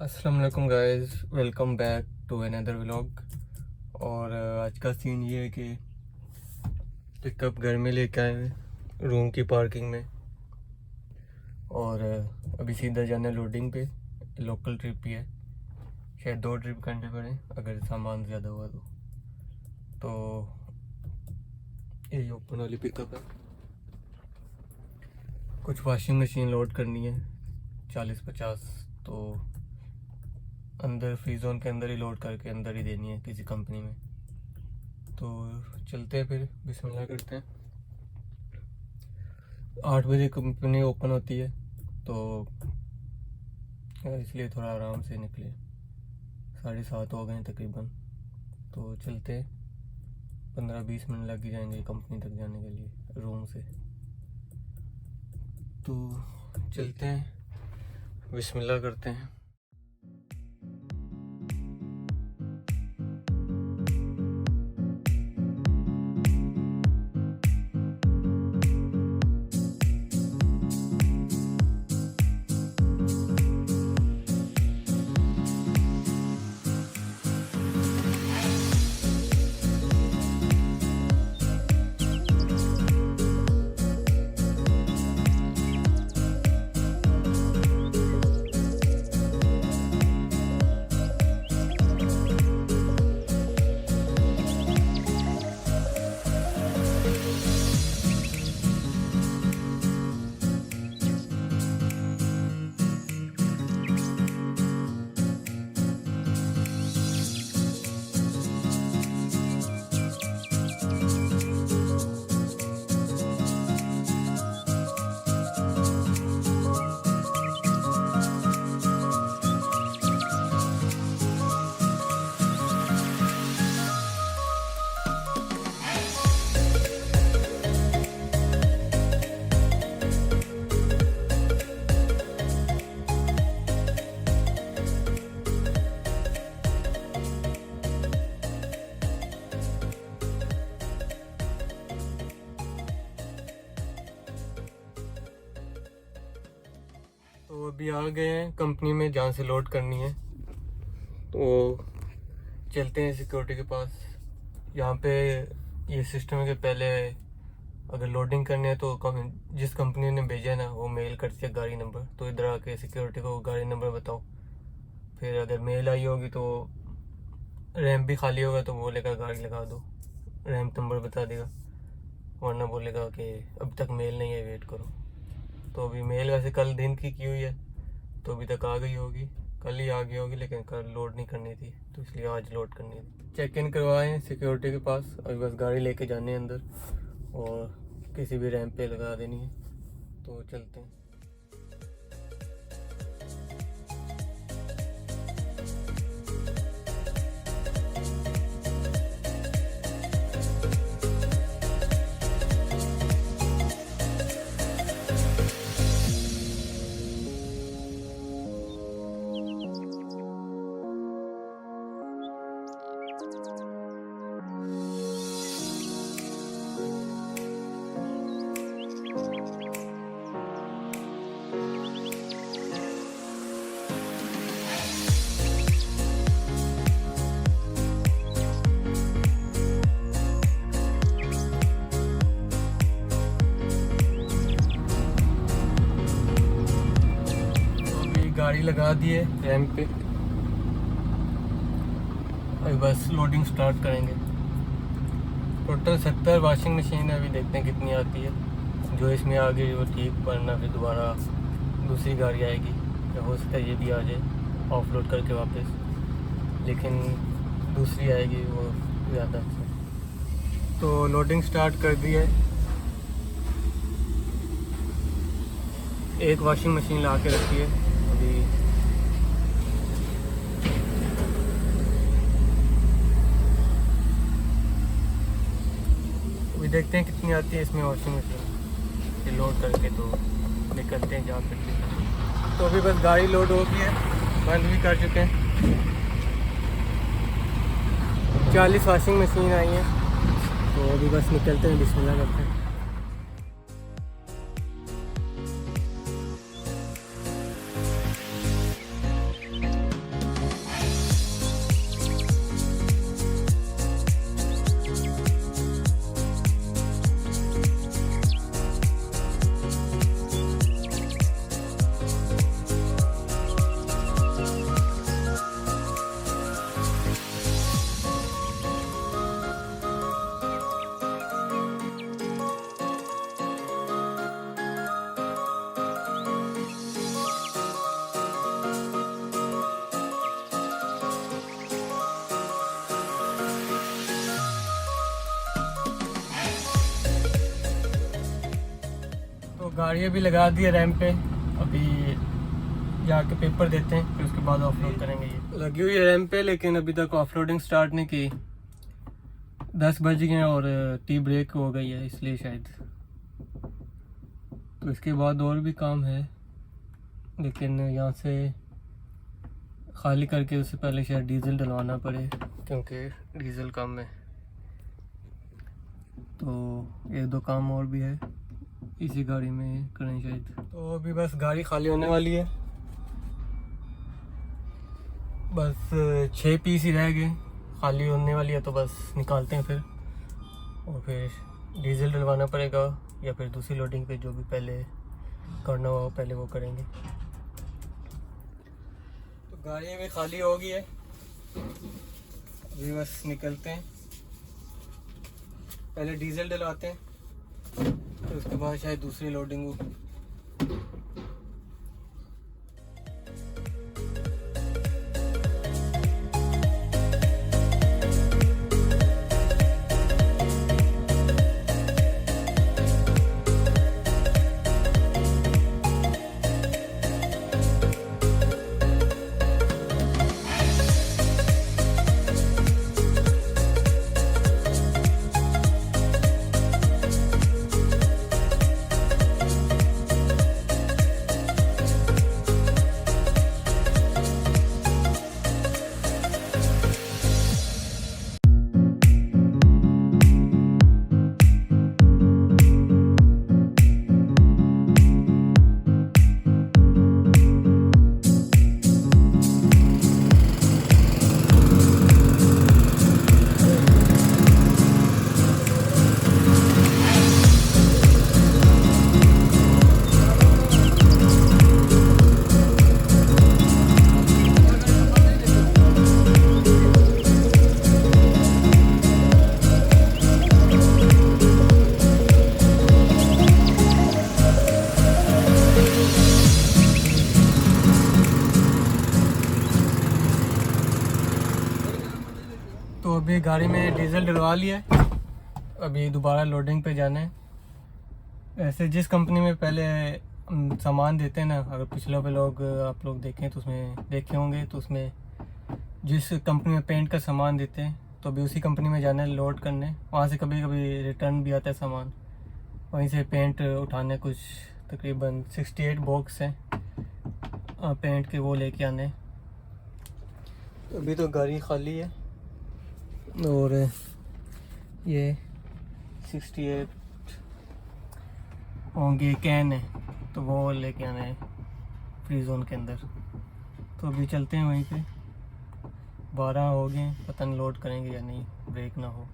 अस्सलाम वालेकुम guys, welcome back to another vlog. और आज का सीन ये है कि पिकअप घर में लेके आए हैं रूम की पार्किंग में। और अभी सीधा जाना है लोडिंग पे। लोकल ट्रिप ही है, शायद 2 ट्रिप करने पड़े अगर सामान ज़्यादा हुआ तो यही ओपन वाली पिकअप है। कुछ वॉशिंग मशीन लोड करनी है 40-50, तो अंदर फ्री जोन के अंदर ही लोड करके अंदर ही देनी है किसी कंपनी में। तो चलते हैं, फिर बिस्मिल्लाह करते हैं। 8 बजे कंपनी ओपन होती है, तो इसलिए थोड़ा आराम से निकले। 7:30 हो गए तकरीबन, तो चलते हैं। 15-20 मिनट लग ही जाएंगे कंपनी तक जाने के लिए रूम से। तो चलते हैं, बिस्मिल्लाह करते हैं। तो अभी आ गए हैं कंपनी में जहाँ से लोड करनी है, तो चलते हैं सिक्योरिटी के पास। यहाँ पे ये सिस्टम है कि पहले अगर लोडिंग करनी है तो जिस कंपनी ने भेजा है ना, वो मेल करती है गाड़ी नंबर। तो इधर आके सिक्योरिटी को गाड़ी नंबर बताओ। फिर अगर मेल आई होगी तो रैम्प भी खाली होगा तो बोलेगा गाड़ी लगा दो, रैम्प नंबर बता देगा। वरना बोलेगा कि अभी तक मेल नहीं है, वेट करो। तो अभी मेल वैसे कल दिन की हुई है, तो अभी तक आ गई होगी, कल ही आ गई होगी, लेकिन कल लोड नहीं करनी थी तो इसलिए आज लोड करनी थी। चेक इन करवाएं सिक्योरिटी के पास, अभी बस गाड़ी लेके जाने हैं अंदर और किसी भी रैंप पे लगा देनी है। तो चलते हैं। गाड़ी लगा दी है रैंप पे, अभी बस लोडिंग स्टार्ट करेंगे। टोटल 70 वॉशिंग मशीन है, अभी देखते हैं कितनी आती है। जो इसमें आ गई वो ठीक, वरना फिर दोबारा दूसरी गाड़ी आएगी, या हो सकता है ये भी आ जाए ऑफलोड करके वापस, लेकिन दूसरी आएगी वो ज़्यादा अच्छा। तो लोडिंग स्टार्ट कर दी है। एक वॉशिंग मशीन ला के रखी है अभी। अभी देखते हैं कितनी आती है इसमें वॉशिंग मशीन। ये लोड करके तो निकलते हैं जहाँ पे। तो अभी बस गाड़ी लोड हो गई है, बंद भी कर चुके हैं। 40 वॉशिंग मशीन आई हैं, तो अभी बस निकलते हैं, बिस्मिल्लाह करते हैं। गाड़ी अभी लगा दी है रैंप पे, अभी जाके पेपर देते हैं, फिर उसके बाद ऑफलोड करेंगे। ये लगी हुई है रैंप पे, लेकिन अभी तक ऑफलोडिंग स्टार्ट नहीं की। 10 बज गए और टी ब्रेक हो गई है, इसलिए शायद। तो इसके बाद और भी काम है, लेकिन यहाँ से खाली करके उससे पहले शायद डीजल डलवाना पड़े, क्योंकि डीजल कम है। तो 1-2 काम और भी है, इसी गाड़ी में करें शायद। तो अभी बस गाड़ी खाली होने वाली है, बस 6 पीस ही रह गए, खाली होने वाली है। तो बस निकालते हैं फिर, और फिर डीजल डलवाना पड़ेगा, या फिर दूसरी लोडिंग पे जो भी पहले करना हो पहले वो करेंगे। तो गाड़ी भी खाली हो गई है, अभी बस निकलते हैं। पहले डीजल डलवाते हैं, तो उसके बाद शायद दूसरी लोडिंग हो। तो अभी गाड़ी में डीजल डलवा लिया है, अभी दोबारा लोडिंग पे जाना है। ऐसे जिस कंपनी में पहले सामान देते हैं ना, अगर पिछले पे लोग आप लोग देखें तो उसमें देखे होंगे, तो उसमें जिस कंपनी में पेंट का सामान देते हैं, तो अभी उसी कंपनी में जाना है लोड करने। वहाँ से कभी कभी रिटर्न भी आता है सामान, वहीं से पेंट उठाने। कुछ तकरीबन 68 बॉक्स हैं पेंट के, वो लेके आने। तो अभी तो गाड़ी खाली है, और ये 68 होंगे कैन है, तो वो लेके आना है फ्री जोन के अंदर। तो अभी चलते हैं वहीं पे। 12 हो गए, पता नहीं लोड करेंगे या नहीं, ब्रेक ना हो।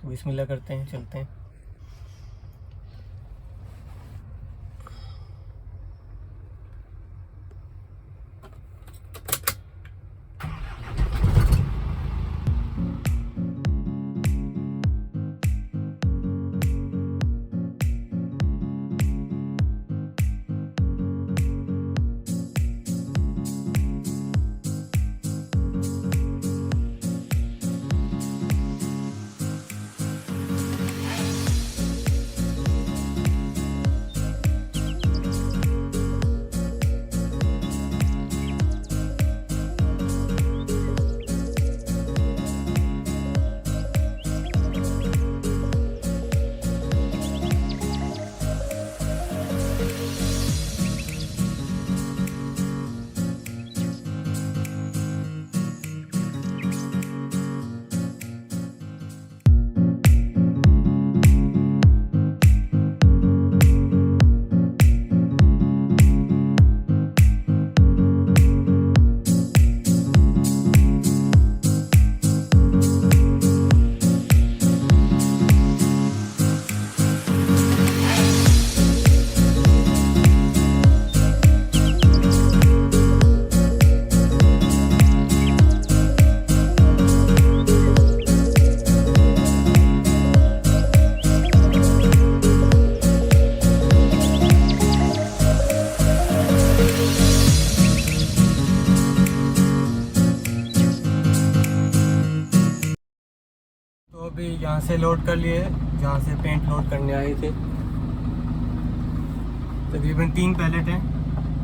तो बिस्मिल्लाह करते हैं, चलते हैं। अभी यहाँ से लोड कर लिए, जहाँ से पेंट लोड करने आए थे। तकरीबन 3 पैलेट हैं,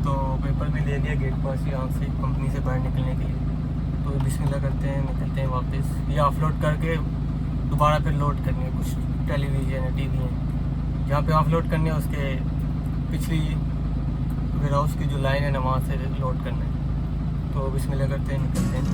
तो पेपर भी ले लिया गेट पास यहाँ से कंपनी से बाहर निकलने के लिए। तो बिस्मिल्लाह करते हैं, निकलते हैं वापस। ये ऑफलोड करके दोबारा फिर लोड करनी है। कुछ टेलीविज़न है, टीवी है, जहाँ पे ऑफलोड करनी है उसके पिछली वेयर हाउस की जो लाइन है ना वहाँ से लोड करना है। तो बिस्मिल्लाह करते हैं, निकलते हैं।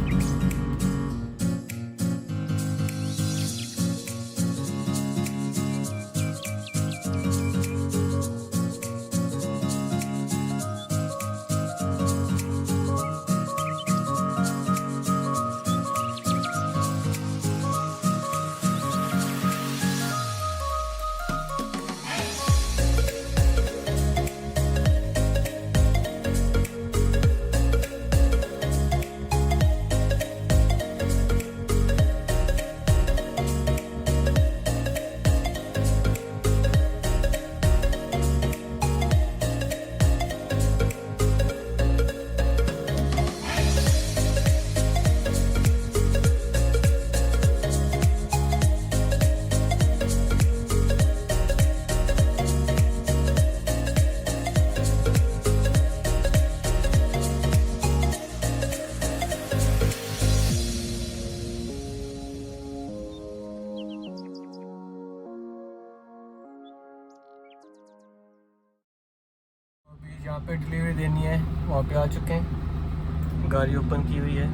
जहाँ पे डिलीवरी देनी है वहाँ पे आ चुके हैं। गाड़ी ओपन की हुई है,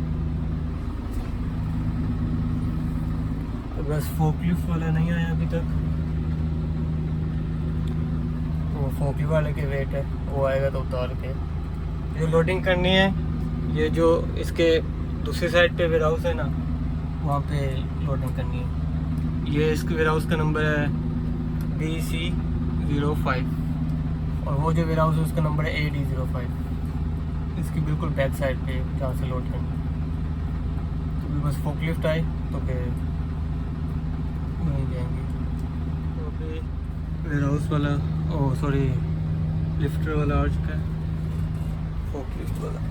तो बस फोकलिफ्ट वाला नहीं आया अभी तक। वो फोकलिफ्ट वाले के वेट है, वो आएगा तो उतार के जो लोडिंग करनी है। ये जो इसके दूसरी साइड पे वेयर हाउस है ना, वहाँ पे लोडिंग करनी है। ये इसके वेयर हाउस का नंबर है BC05 और वो जो वेयर हाउस है उसका नंबर है AD05। इसकी बिल्कुल बैक साइड पे जहाँ से लोड करनी है। तो भी बस फोकलिफ्ट आए तो फिर वहीं जाएंगे। तो अभी वेयर हाउस वाला, ओह सॉरी, लिफ्टर वाला आ चुका है, फोकलिफ्ट वाला।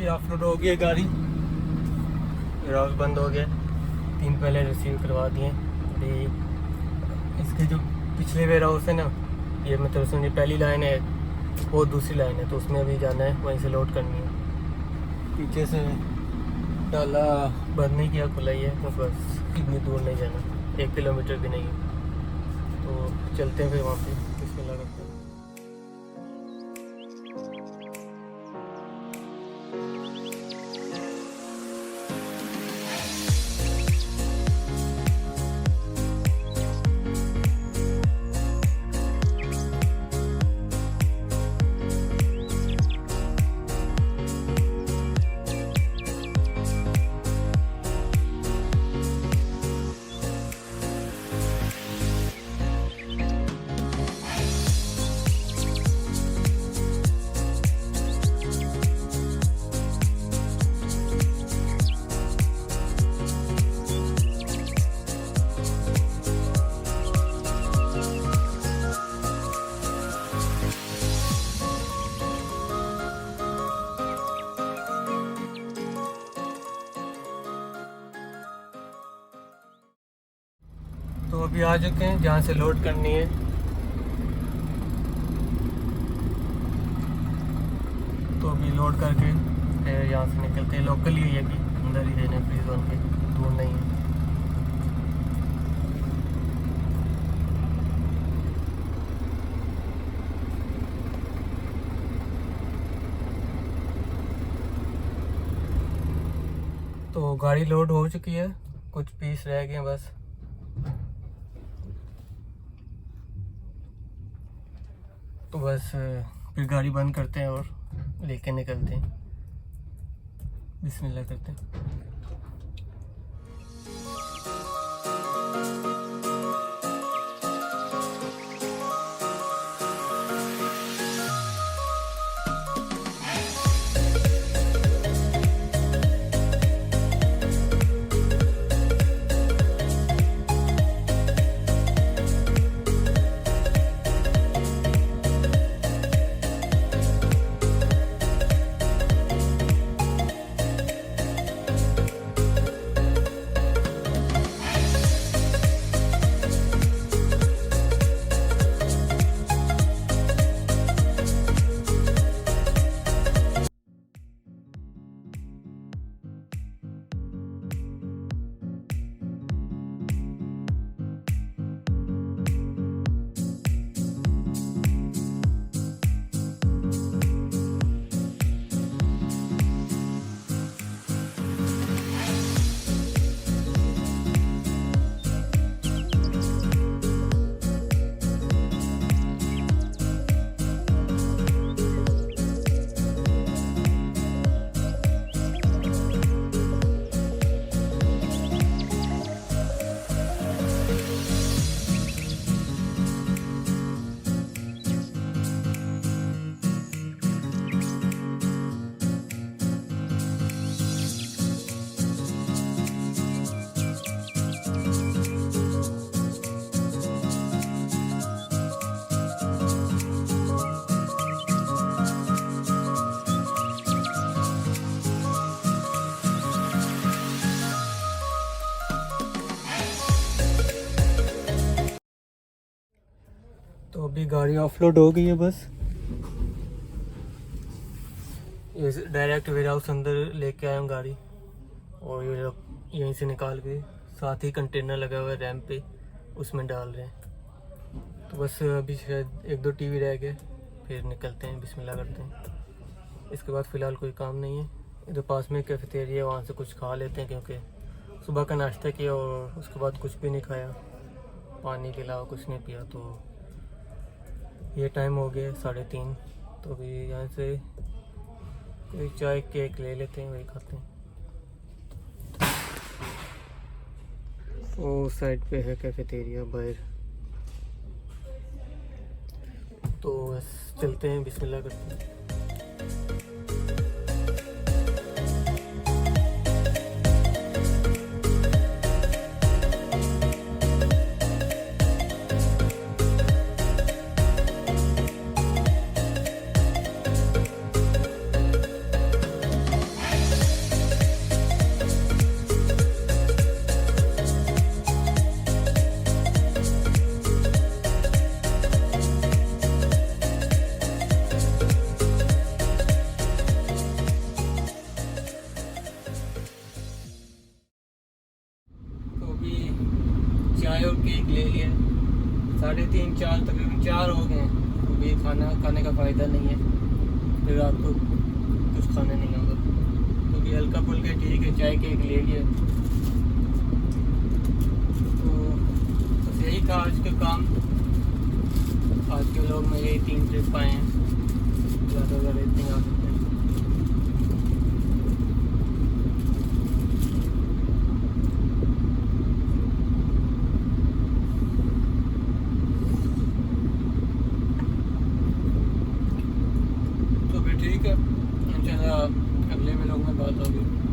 ऑफलोड हो गई गाड़ी, वेयर हाउस बंद हो गया। 3 पहले रिसीव करवा दिए। अभी इसके जो पिछले वेयर हाउस है ना, ये मतलब समझिए पहली लाइन है, वो दूसरी लाइन है, तो उसमें अभी जाना है, वहीं से लोड करनी है। पीछे से डाला बंद नहीं किया, खुला ही है, तो बस इतनी दूर नहीं जाना, 1 किलोमीटर भी नहीं है। तो चलते हैं फिर वहाँ पे, बिस्मिल्लाह करते हैं। तो अभी आ चुके हैं जहाँ से लोड करनी है। तो अभी लोड करके फिर यहाँ से निकलते हैं। लोकल ही है कि अंदर ही देने, फ्री जोन के, दूर नहीं है। तो गाड़ी लोड हो चुकी है, कुछ पीस रह गए हैं बस। तो बस फिर गाड़ी बंद करते हैं और लेके निकलते हैं। बिस्मिल्लाह करते हैं। तो अभी गाड़ी ऑफलोड हो गई है। बस ये डायरेक्ट वेयर हाउस अंदर लेके आया हूँ गाड़ी, और ये लोग यहीं से निकाल के साथ ही कंटेनर लगा हुआ है रैंप पे, उसमें डाल रहे हैं। तो बस अभी शायद 1-2 टीवी रह गए, फिर निकलते हैं, बिस्मिल्लाह करते हैं। इसके बाद फ़िलहाल कोई काम नहीं है। इधर पास में कैफेटेरिया है, वहाँ से कुछ खा लेते हैं, क्योंकि सुबह का नाश्ता किया और उसके बाद कुछ भी नहीं खाया, पानी के अलावा कुछ नहीं पिया। तो ये टाइम हो गया 3:30, तो अभी यहाँ से कोई चाय केक ले लेते हैं, वही खाते हैं। वो साइड पे है कैफेटेरिया बाहर। तो बस चलते हैं, बिस्मिल्लाह करते हैं। चाय और केक ले लिया, 3:30-4 तकरीबन 4 हो गए। अभी खाना खाने का फ़ायदा नहीं है, फिर रात को कुछ खाने नहीं होगा। तो अभी हल्का फुल्का ठीक है, चाय केक ले लिया। तो बस यही था आज का काम। आज के लोग में यही 3 ट्रिप आए हैं, ज़्यादा ज़्यादा इतने आ सकते हैं। ठीक है, इंशाल्लाह अगले व्लॉग में बात होगी।